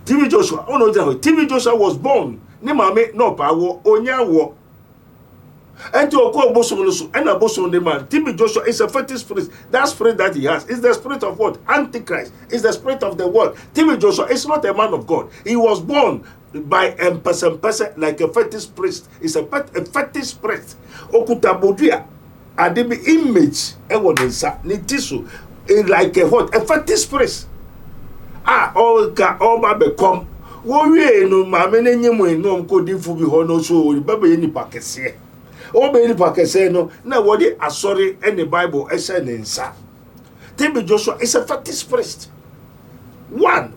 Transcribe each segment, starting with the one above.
TV Joshua, oh no, TV Joshua was born. Ni mame no power, onya wo. And to go bosom and a bosom the man. TV Joshua is a fetish spirit. That spirit that he has is the spirit of what? Antichrist. Is the spirit of the world. TV Joshua is not a man of God. He was born by a person like a fetish priest. It's a fetish priest. Okuta bodia. Adibi image ewodensa ni tisu like a what? A fetish priest. All ma become. Wo wie no ma me nyemu no ko di fu bi ho no so baba ye nipa kese. O be nipa kese no na wo di asori any Bible e say nsa. TV Joshua is a fetish priest. One,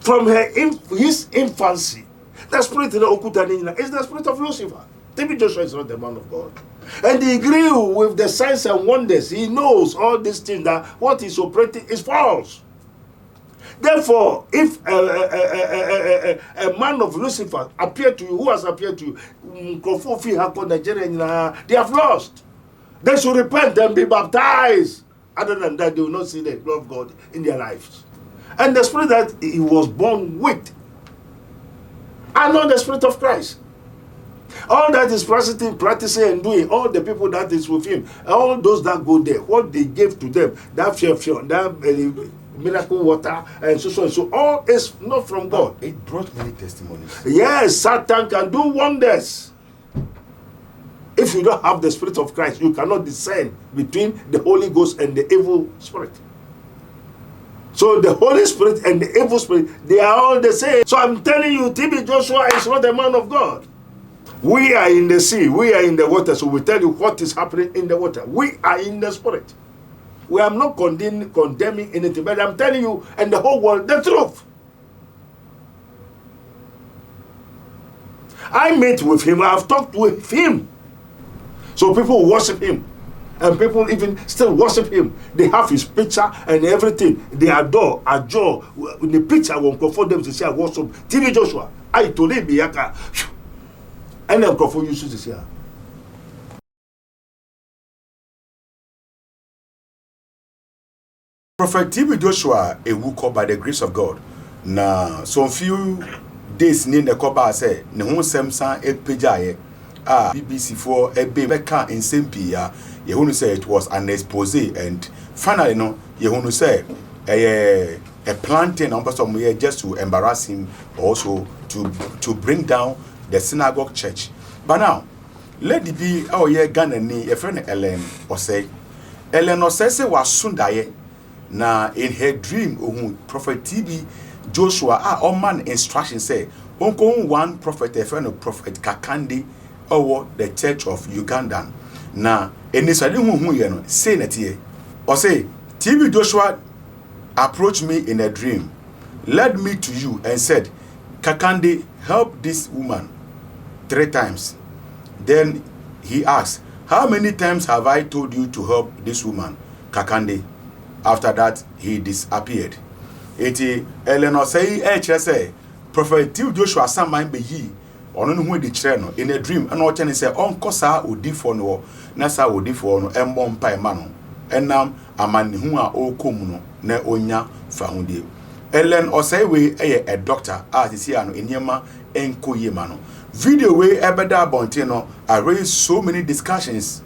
from his infancy, the spirit in the Okuta is the spirit of Lucifer. TV Joshua is not the man of God. And he grew with the signs and wonders. He knows all these things, that what he's operating is false. Therefore, if a man of Lucifer appeared to you, who has appeared to you, they have lost. They should repent and be baptized. Other than that, they will not see the glory of God in their lives. And the spirit that he was born with, and not the spirit of Christ. All that is practicing and doing, all the people that is with him, all those that go there, what they gave to them, that fear, that miracle water, and so and so, all is not from God. It brought many testimonies. Yes, Satan can do wonders. If you don't have the spirit of Christ, you cannot discern between the Holy Ghost and the evil spirit. So the Holy Spirit and the evil spirit, they are all the same. So I'm telling you, TV Joshua is not a man of God. We are in the sea, we are in the water, so we tell you what is happening in the water. We are in the spirit. We are not condemning anything, but I'm telling you and the whole world the truth. I met with him, I have talked with him. So people worship him. And people even still worship him. They have his picture and everything. They adore the picture won't comfort them to say I worship TV Joshua. I told him Biyaka. And then comfort you to say. Prophet TV Joshua a wuko by the grace of God. Na some few days near the Koba say ne ho semsan e pejaye. BBC for a baby car in Simpia. Yehunu said it was an expose, and finally, no, Yehunu said a planting on some way just to embarrass him, also to bring down the synagogue church. But now, let it be our year Ghana ni a friend Ellen or say was Sundaye. Na in her dream, Prophet TV Joshua, all man instruction say, Uncle one prophet, a friend of Prophet Kakandi. Or the Church of Uganda. Na enisade hu ye no say na tie. Or say TV Joshua approached me in a dream, led me to you and said, Kakande, help this woman 3 times. Then he asked, how many times have I told you to help this woman, Kakande? After that, he disappeared. Eti Eleanor say say Prophet TV Joshua some mind be ye. Ono no hu di kire no in a dream and what say onko sa odi for no na sa odi for no embo mpa ma no enam amani hu a okom no na onya fa hu die Ellen osai we a doctor as no eniema enko yema no video we ebeda bonte no I raised so many discussions.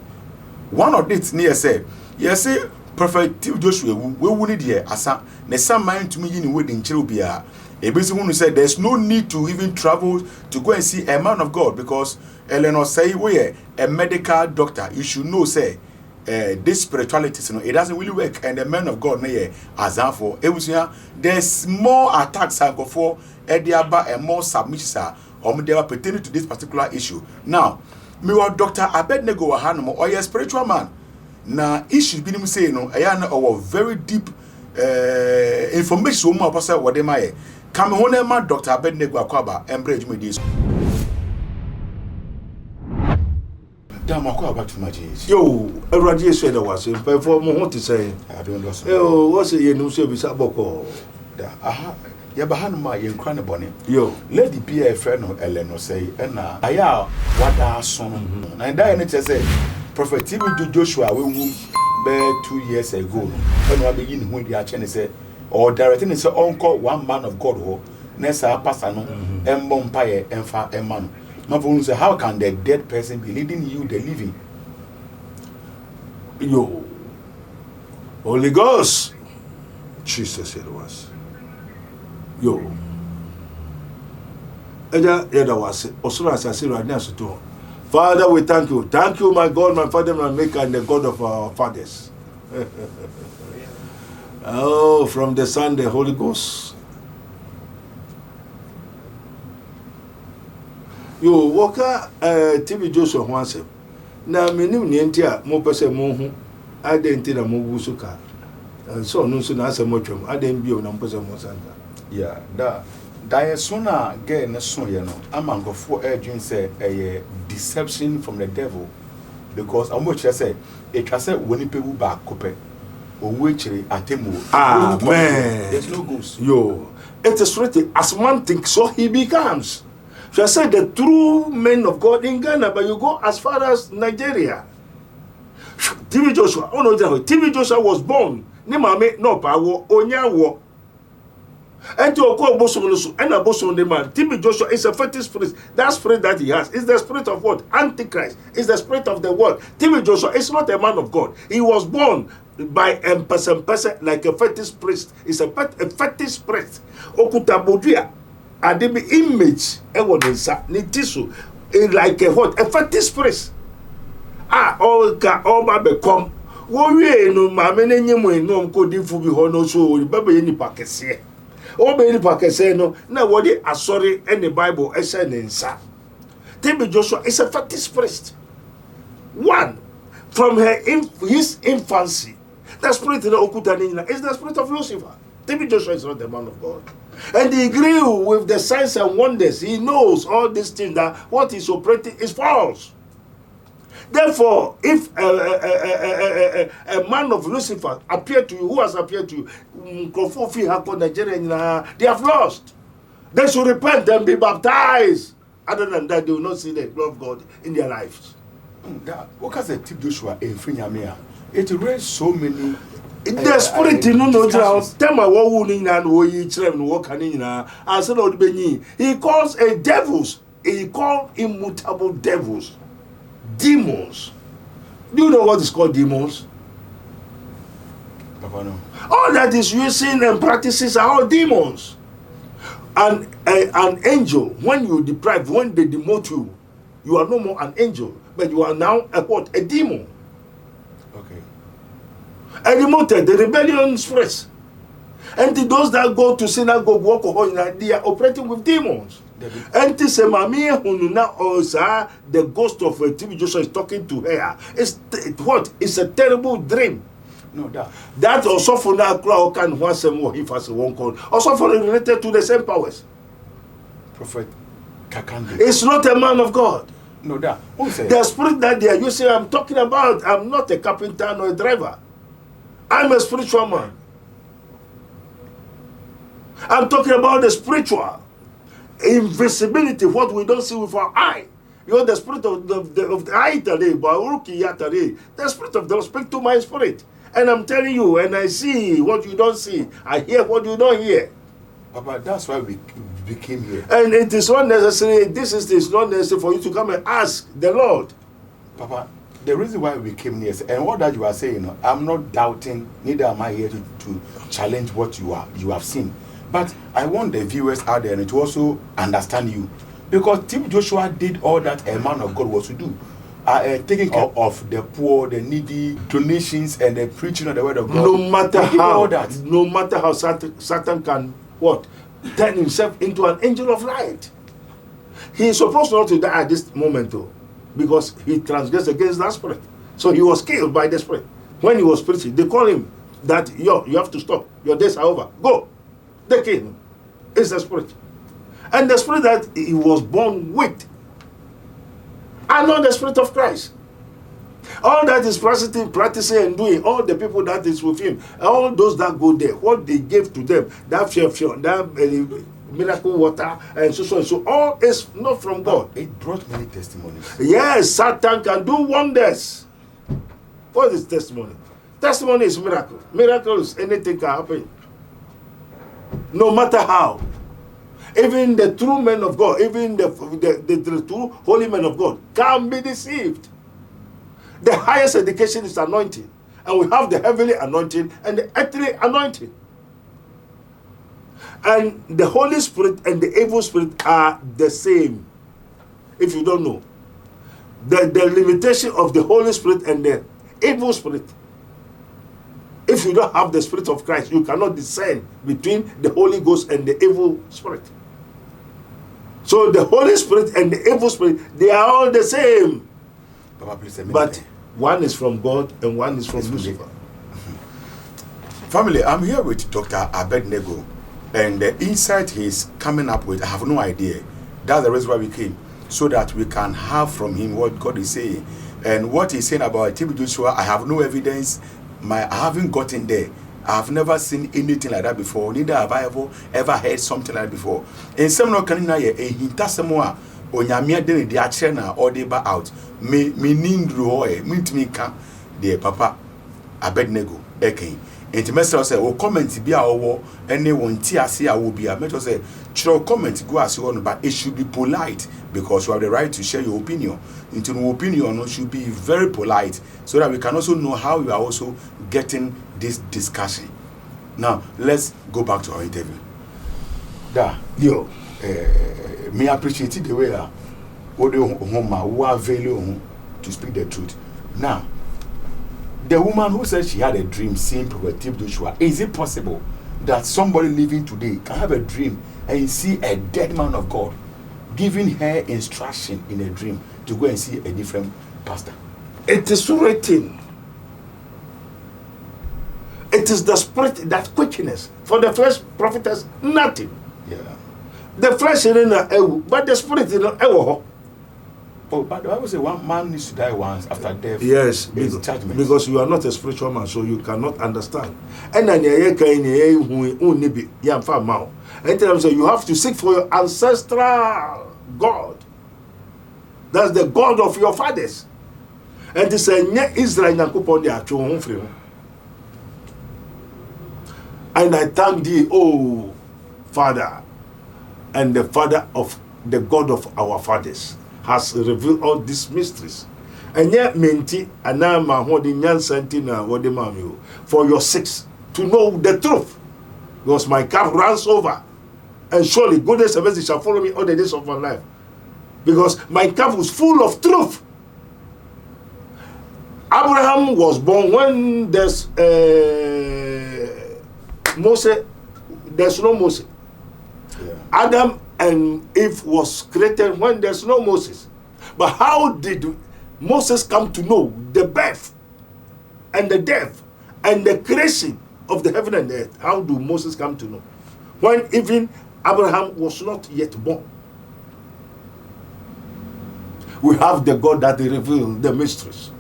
One of it near say yes say Prophet Joshua we wuni die asa na some mind to me yin we din kire bia. Ebisi said there's no need to even travel to go and see a man of God because Eleanor say we a medical doctor. You should know say this spirituality, you know, it doesn't really work. And the man of God for there's more attacks I go for Ediaba and more submissions they are pertaining to this particular issue. Now, me wa Dr. Abednego Wahanomo or a spiritual man. Now issue be say no a very deep information more person what they might come home man Dr. Abednego Akwaba embrace me this. Damn, I go back to my Jesus. Yo, everybody said there was for what to say. I don't know. Yo, what's it you know say bisa boko. Aha. Ya bahanu ma ye nkwa ne bone. Yo, lady be a friend of Ellen say na aya wada son. Na that any say Prophet TV Joshua we wu be 2 years ago. When we begin when they are say or directing say uncle one man of God ho Nessa Pasano, and Bompire, and Fa and Man. My say, how can the dead person be leading you the living? Yo. Holy Ghost. Jesus it was. Yo. Father, we thank you. Thank you, my God, my Father, my Maker, and the God of our fathers. Oh, from the Son, the Holy Ghost. Yo, Walker, TV Joshua Hansem. Now, me knew Nientia, more person, more. I didn't tell them who suka. So, no sooner as a mochum, I didn't be on a person more Santa. Yeah, that. Sooner get in a son, you know. I'm going to for urging say a deception from the devil, because I'm what you say. It can say when people back coupe or which atemu. Man, there's no ghost. Yo, it is written as man thinks, so he becomes. So I said the true men of God in Ghana, but you go as far as Nigeria. TV Joshua, oh no, TV Joshua was born. Ni mame no power, onyawo. And to go bosom and a bosom the man. TB Joshua is a fetish spirit. That spirit that he has is the spirit of what? Antichrist. Is the spirit of the world. TB Joshua is not a man of God. He was born by a person like a fetish priest. It's a fetish priest. Okutabodia. And the image evidence ni tissue like a what? A fetish priest. All ma become. Wo we no ma me nyemu no ko di fu bi ho no so baba ye nipa kese. O be nipa kese no na wo di asori and the Bible e say nsa. TB Joshua is a fetish priest. One, from his infancy, the spirit of Okutanina is the spirit of Lucifer. TB Joshua is not the man of God. And he grew with the signs and wonders. He knows all these things, that what he's operating is false. Therefore, if a man of Lucifer appeared to you, who has appeared to you, they have lost. They should repent and be baptized. Other than that, they will not see the love of God in their lives. What can TB Joshua in Finyamea? It raised so many. The spirit no tema wo ni na no yi kire no wo kan nyina ase na odbenyi. He calls a devils, he called immutable devils, demons. Do you know what is called demons? Papa, no. All that is using and practices are all demons. And an angel, when you deprive, when they demote you, you are no more an angel, but you are now a what? A demon. Okay. And demoted, the rebellion spreads. And those that go to synagogue, walk on, they are operating with demons. And the ghost of TB Joshua is talking to her. It's what? It's a terrible dream. No, that also for now can want some more if as one call. Also for related to the same powers. Prophet Kakande. It's not a man of God. No, that. The spirit that they are using, I'm talking about. I'm not a carpenter nor a driver. I'm a spiritual man. I'm talking about the spiritual invisibility, what we don't see with our eye. You know, the spirit of the eye today, the spirit of the Lord speak to my spirit. And I'm telling you, and I see what you don't see. I hear what you don't hear. Papa, that's why we came here. And it is not necessary, this not necessary for you to come and ask the Lord. Papa, the reason why we came here, and what that you are saying, I'm not doubting, neither am I here to challenge what you have seen. But I want the viewers out there to also understand you. Because TB Joshua did all that a man of God was to do. Taking care of the poor, the needy, donations, and the preaching of the word of God. No matter how Satan can what? Turn himself into an angel of light. He is supposed not to die at this moment though, because he transgressed against that spirit. So he was killed by the spirit. When he was preaching, they call him that you have to stop. Your days are over. Go. They kill him. It's the spirit. And the spirit that he was born with are not the spirit of Christ. All that is practicing and doing, all the people that is with him, all those that go there, what they gave to them, that fear, that miracle water, and so and so, all is not from God. It brought many testimonies. Yes, Satan can do wonders. What is testimony? Testimony is miracle. Miracles, anything can happen. No matter how. Even the true men of God, even the true holy men of God can be deceived. The highest education is anointing. And we have the heavenly anointing and the earthly anointing. And the Holy Spirit and the evil spirit are the same. If you don't know, the limitation of the Holy Spirit and the evil spirit. If you don't have the Spirit of Christ, you cannot discern between the Holy Ghost and the evil spirit. So the Holy Spirit and the evil spirit, they are all the same. Papa, please, but one is from God and one is from Lucifer. Family, I'm here with Dr. Abednego, and the insight he's coming up with, I have no idea. That's the reason why we came, so that we can have from him what God is saying. And what he's saying about TB Joshua, I have no evidence. I haven't gotten there. I have never seen anything like that before. Neither have I ever heard something like that before. And some no can a hinta samoa onyamia den de akyere na or they ba out. Me nindru ho mintimi ka de Papa Abednego eken. Enti mesel say o comment bi a owo ene won ti ase a wo bi a meto say chiro comment go ase one, but it should be polite because you have the right to share your opinion. Into your opinion should be very polite so that we can also know how you are also getting this discussion. Now let's go back to our interview. Yo, me appreciate the way who are available to speak the truth. Now, the woman who said she had a dream seeing Prophet Joshua, is it possible that somebody living today can have a dream and see a dead man of God giving her instruction in a dream to go and see a different pastor? It is written. It is the spirit that quickness. For the flesh profiteth nothing. Yeah. The flesh is in but the spirit is in a. Oh, but the Bible says one man needs to die once after death. Yes, judgment. Because you are not a spiritual man, so you cannot understand. And then you have to seek for your ancestral God. That's the God of your fathers. And this is Israel. And I thank thee, oh Father, and the Father of the God of our fathers has revealed all these mysteries. And yet menti anama hodi nyansanti na wode mami for your sakes to know the truth. Because my cup runs over, and surely goodness and mercy shall follow me all the days of my life. Because my cup was full of truth. Abraham was born when there's Moses, there's no Moses. Yeah. Adam and Eve was created when there's no Moses. But how did Moses come to know the birth and the death and the creation of the heaven and the earth? How do Moses come to know? When even Abraham was not yet born. We have the God that revealed the mysteries.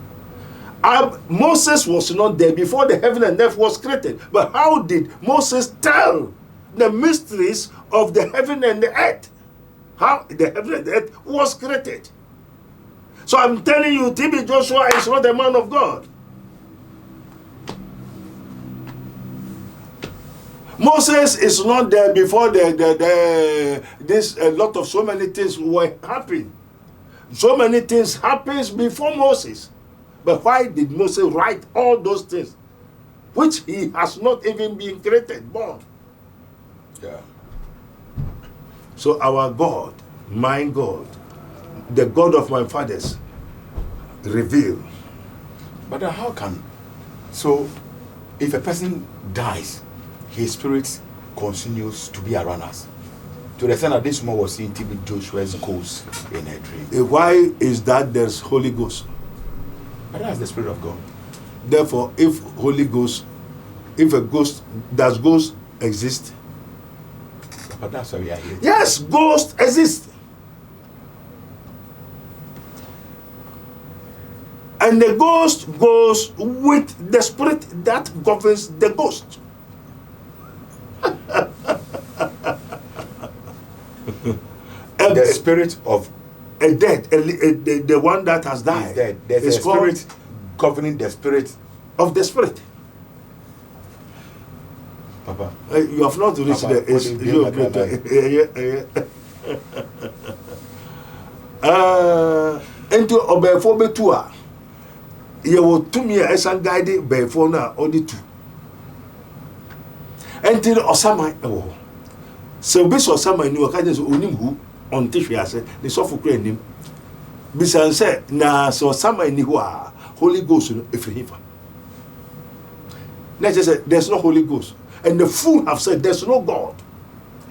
Moses was not there before the heaven and earth was created. But how did Moses tell the mysteries of the heaven and the earth? How the heaven and the earth was created. So I'm telling you, TB Joshua is not a man of God. Moses is not there before this a lot of so many things were happening. So many things happens before Moses. But why did Moses write all those things, which he has not even been created, born? Yeah. So our God, my God, the God of my fathers, reveal. But how can? So, if a person dies, his spirit continues to be around us. To the extent that this woman was seeing TB Joshua's ghost in her dream. Why is that there's Holy Ghost? But that's the Spirit of God. Therefore, if Holy Ghost, if a ghost, does ghost exist? But that's why we are here. Yes, ghost exists. And the ghost goes with the spirit that governs the ghost. The spirit of a dead, the one that has died. Is dead. There's a spirit governing the spirit of the spirit. Papa. You have not reached Papa, the age. Into obefo betu a ye wo tumi a esan guide befo na odi tu. Enti osama ewo. Se obi so osama ni o ka je so onim hu on tihwe ase the sofo kra nim. Bisan say na so osama ni hu a Holy Ghost no efrihifa. Let's just say there's no Holy Ghost. And the fool have said there's no God.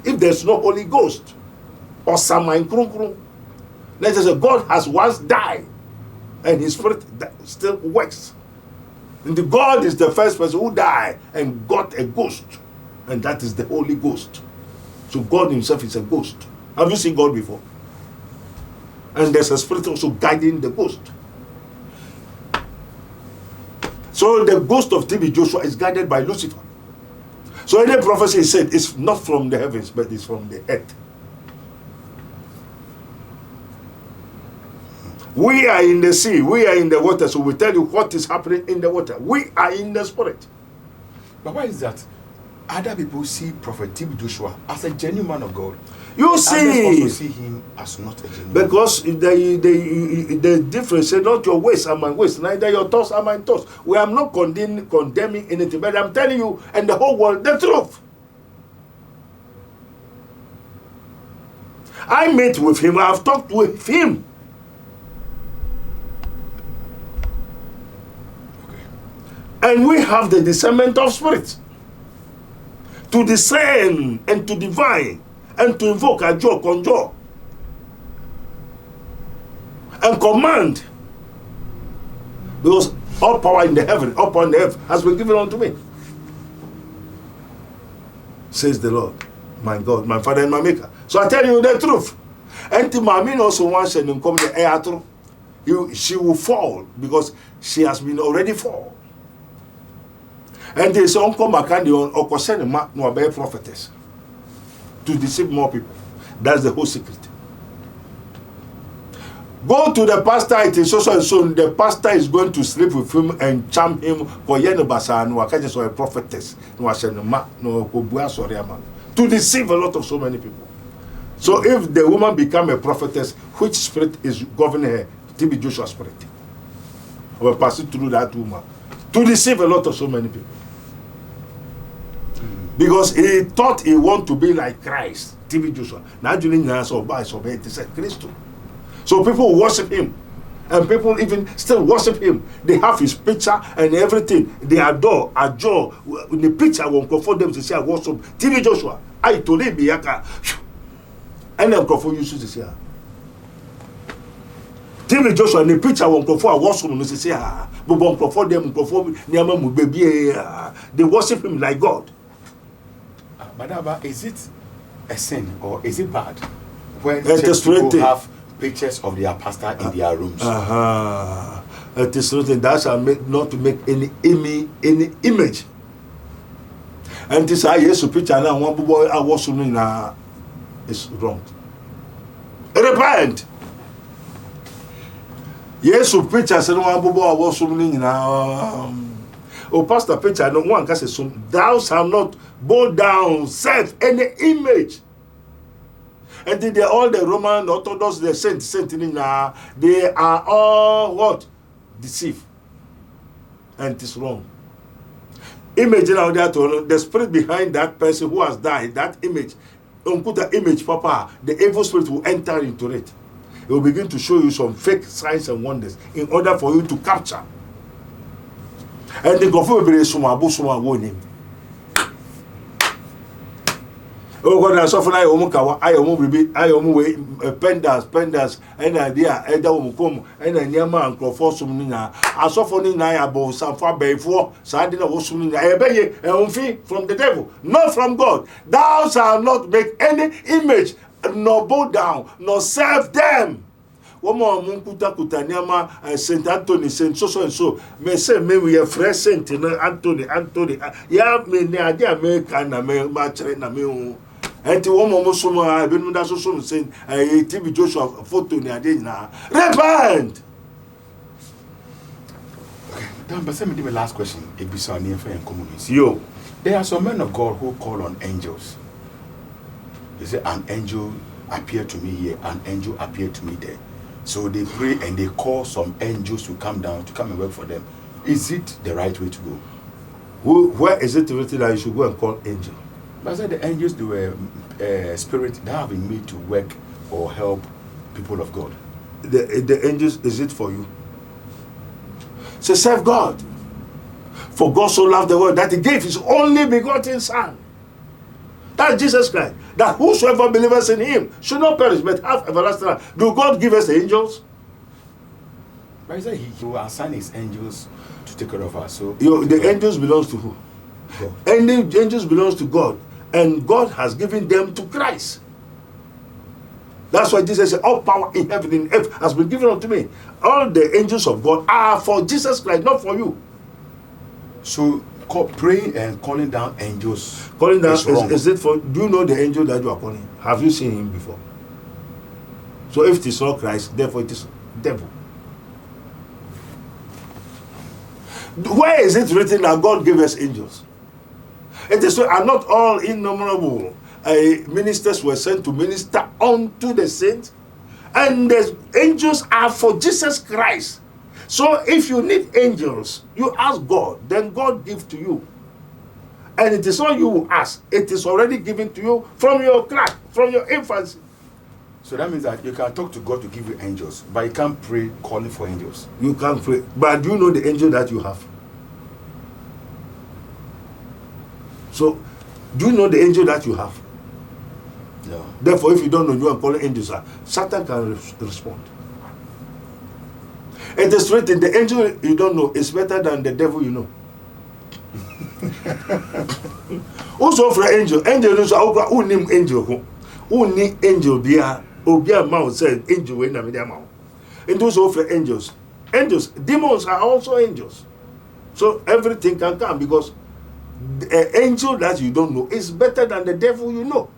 If there's no Holy Ghost, or Samai Krum, let's just say God has once died and his spirit still works. And the God is the first person who died and got a ghost. And that is the Holy Ghost. So God himself is a ghost. Have you seen God before? And there's a spirit also guiding the ghost. So the ghost of TB Joshua is guided by Lucifer. So any prophecy said it's not from the heavens, but it's from the earth. We are in the sea, we are in the water, so we tell you what is happening in the water. We are in the spirit. But why is that? Other people see Prophet TB Joshua as a genuine man of God. You Others see, also see him as not a genuine because the difference is not your ways are my ways, neither your thoughts are my thoughts. We are not condemning anything, but I'm telling you and the whole world the truth. I met with him, I have talked with him. Okay. And we have the discernment of spirits to discern and to divine and to invoke a joy, conjure and command, because all power in the heaven, all power in the earth has been given unto me, says the Lord, my God, my Father and my Maker. So I tell you the truth. And to my mean also once and come the air through, she will fall because she has been already fall. And they say, Uncle Makandi or Kosenema no be prophetess to deceive more people. That's the whole secret. Go to the pastor, it is so and so. The pastor is going to sleep with him and charm him for Yenebasa no Wakajas or a prophetess, no Ashenema, no Kobua Soriaman, to deceive a lot of so many people. So if the woman become a prophetess, which spirit is governing her? TB Joshua's spirit. Or passing through that woman to deceive a lot of so many people. Because he thought he want to be like Christ, TB Joshua. Now during the answer of Christ. So people worship him. And people even still worship him. They have his picture and everything. They adore. In the picture won't comfort them to say I worship TB Joshua. I told him Biyaka. And then comfort you to say TB Joshua in the picture won't comfort I worship him to say but won't comfort them comfort baby. They worship him like God. Madaba, is it a sin or is it bad when people have pictures of their pastor in their rooms? It is written that shall not to make any image. And this I yes picture now one boy I was na is wrong. Repent. Yes picture say one boy I was na oh pastor picture no one can say so thou shalt not bow down serve any image. And then all the Roman Orthodox, the saint, they are all what? Deceived. And it is wrong. Imagine out there the spirit behind that person who has died, that image, don't put the image, Papa, the evil spirit will enter into it. It will begin to show you some fake signs and wonders in order for you to capture. And the government will be suma warning. Oh God, I suffer I omukawa, I omu pendants, and idea, Eda Omukum, and a Yama and Clofosum Nina. I suffer in I above some far before, Sardina Osum, I obey a from the devil, not from God. Thou shalt not make any image, nor bow down, nor serve them. One more Munkuta Kutanyama and Saint Anthony, Saint so and so. May say, may we have fresh Saint Anthony. Ya me ne idea make and a match na me. And to one more summer, I've been with us so saying, TB Joshua photo near dinner. Repent! Okay, then, but send me the last question. It be so near for communities. Yo. There are some men of God who call on angels. They say, an angel appeared to me here, an angel appeared to me there. So they pray and they call some angels to come down, to come and work for them. Is it the right way to go? Where is it written that you should go and call angel? But I said the angels, they were spirits that have been made to work or help people of God. The angels, is it for you? Say, serve God. For God so loved the world that he gave his only begotten Son. That's Jesus Christ. That whosoever believes in him should not perish but have everlasting life. Do God give us the angels? But he said he will assign his angels to take care of us. So the angels belongs to who? God. And the angels belongs to God. And God has given them to Christ. That's why Jesus said, all power in heaven and earth has been given unto me. All the angels of God are for Jesus Christ, not for you. So praying and calling down angels. Calling down, wrong. is it for, do you know the angel that you are calling? Have you seen him before? So if it is not Christ, therefore it is devil. Where is it written that God gave us angels? It is so, are not all innumerable ministers were sent to minister unto the saints, and the angels are for Jesus Christ. So if you need angels, you ask God, then God gives to you. And it is not you who ask, it is already given to you from your crack, from your infancy. So that means that you can talk to God to give you angels, but you can't pray calling for angels. You can't pray. But do you know the angel that you have? So, do you know the angel that you have? No. Therefore, if you don't know, you are calling angels. Satan can respond. It is written, the angel you don't know is better than the devil you know. Also for angel is who name angel who need angel bia obia mouth said angel we na media mouth. And also for angels, demons are also angels. So everything can come because the angel that you don't know is better than the devil you know.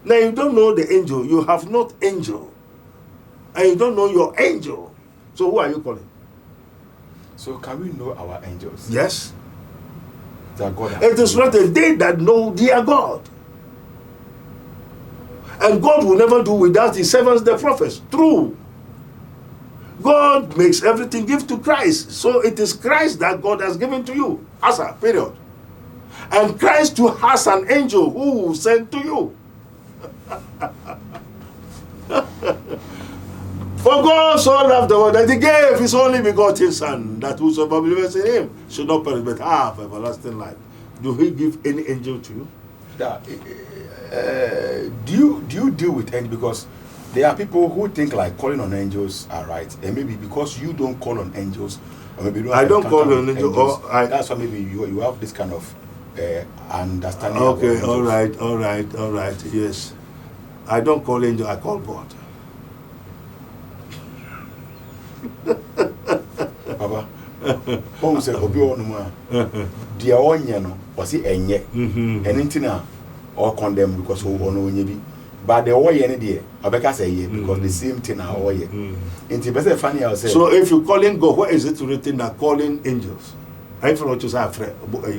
Now you don't know the angel, you have not angel, and you don't know your angel. So who are you calling? So can we know our angels? Yes. That God it is not a day that know their God. And God will never do without his servants, the prophets. True. God makes everything give to Christ. So it is Christ that God has given to you. Asa, period. And Christ too has an angel who will send to you. For God so loved the world that he gave his only begotten Son, that whosoever believes in him should not perish but have everlasting life. Do he give any angel to you? Do you deal with angels? Because there are people who think like calling on angels are right, and maybe because you don't call on angels, or maybe you don't I don't call on angels. That's why maybe you have this kind of understanding. Okay, all right. Yes, I don't call angel. I call God. Papa, who said obi onu ma? Dia onye no, wasi enye. Anything or condemn because who ono onye bi. But the oye ne dey, obeka say ye because the same thing na oye. Inti be say funny I say. So if you calling God, where is it written that calling angels? I for what you say afre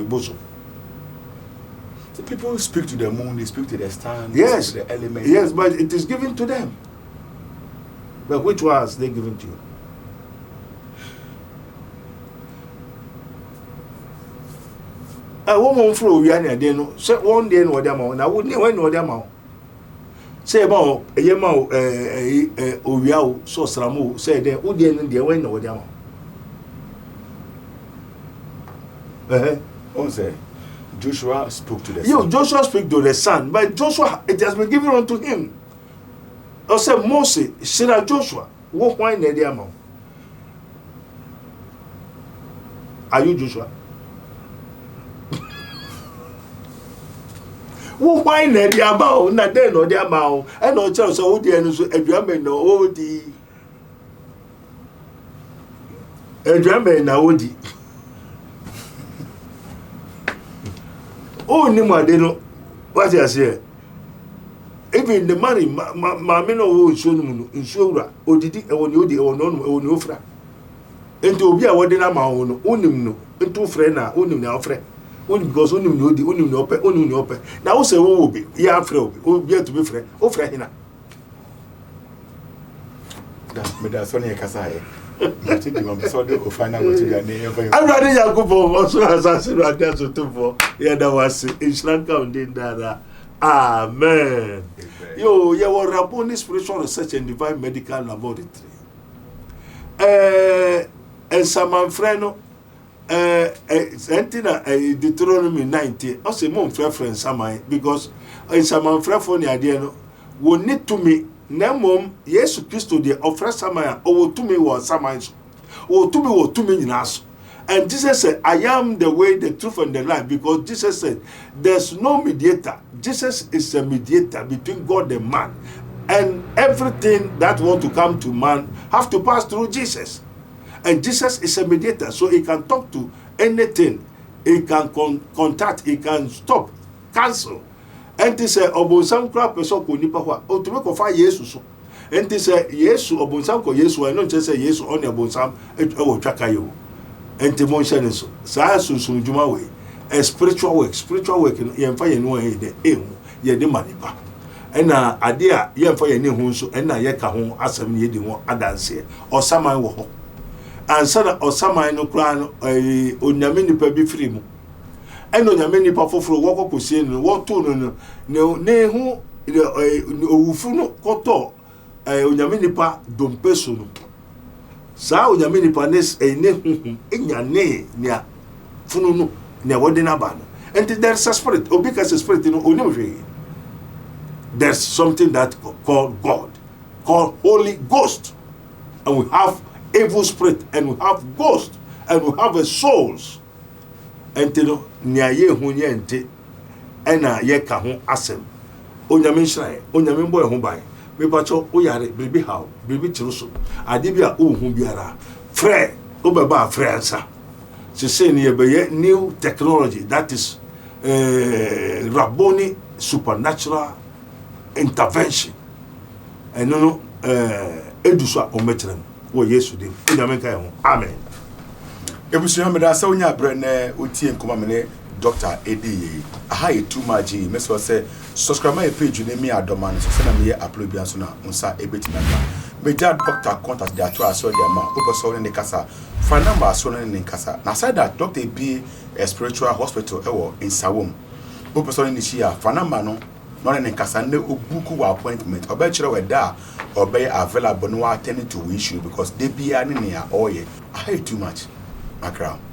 boso. So people speak to the moon, they speak to the stars, yes, to the elements. Yes, but it is given to them. But which was they given to you? Woman flow we are there no. Say one day no dem now would when no dem. Say about a yema owia so sramu say there wo dey no dey when no dem. Say Joshua spoke to the sun. Joshua spoke to the sun, but Joshua it has been given unto him. I said Moses, Sarah Joshua, what why na dey am? Are you Joshua? Wo why na dey about na dey no dey about and no tell so wo dey no so aduame no odi. Aduame na odi. Oh, ni ma de no. What you say? Even the money, ma me no wo nsuo no mu no, nsuo wura, odidi e woni odi e wono no e woni ofra. Enti obi a wode na ma wo no, onim no, enti ofre na onim na ofre. only because only know the only know open. Now who say who will be? Yeah, afraid. Who be to be friend? Who friend hina? That me da so ne kasa e. But you want so the final what you are never. I'm ready to go for also assassin right there so to for. Yeah, that was in Sri Lanka and then that. Amen. Yo, yeah, what Rabboni Spiritual Research and Divine Medical Laboratory. And Samanfreno, Antina, Deuteronomy 90. I say, Mom, friend, Samai, because in Samanfre for the idea, will need to me, Namom, yes, Christo, the offer Samaya, or to me was Samai, or to me or 2 million us. And Jesus said, I am the way, the truth, and the life, because Jesus said, there's no mediator. Jesus is a mediator between God and man. And everything that want to come to man have to pass through Jesus. And Jesus is a mediator, so he can talk to anything. He can contact, he can stop, cancel. And he said, Obonsam crap person ko nipa ho, o to me ko fa Yesu so. And he said, Yesu Obonsam ko Yesu, I don't just say Yesu on Obonsam e wo twaka yo. And the motion so. Sa sunsun juma we. A spiritual work yemfa ye no e de ye de manipa. Ena ade a yemfa ye ne hu so ena ye ka ho asem ye de ho adanse o saman wo ho ansa na o saman no kra no onyame nipa bi firi mu ena onyame nipa foforo wo kokosie no wo to no ne hu owufu no koto onyame nipa dompeso no sa onyame nipa nes ne hu enyane nia funu no ne wode na ba no and there's a spirit obika spirit no onimhwe. There's something that called God, called Holy Ghost. And we have evil spirit, and we have ghost, and we have a souls. And you know, niaye hunye ente, ena ye ka ho asem. Onyame nshrai, onyame boy ho ban. Me pacho oyare bibi how, bibi chiruso. Ade bia o hu biara. Frere, obeba frere ansa. Se say ni ye new technology that is Rabboni supernatural intervention. And no eduswa ometrem wo Yesu dem. Onyame kai ho. Amen. Ebusu me da sa onya bre na otie nkoma me Dr. Edi. Aha e too much. Me so say subscribe my page ne me adoma no so na me upload bia so na unsa ebeti na. Me ja doctor contact their to aso their ma. Opo so ne kasa. Phone number so ne kasa. Na say that Dr. be a spiritual hospital in Sawom. Opo so ne chia phone number no no ne kasa ne obuku wa appointment oba kire we da obey available no attend to issue because they be ani ne ya oye I too much. Macron.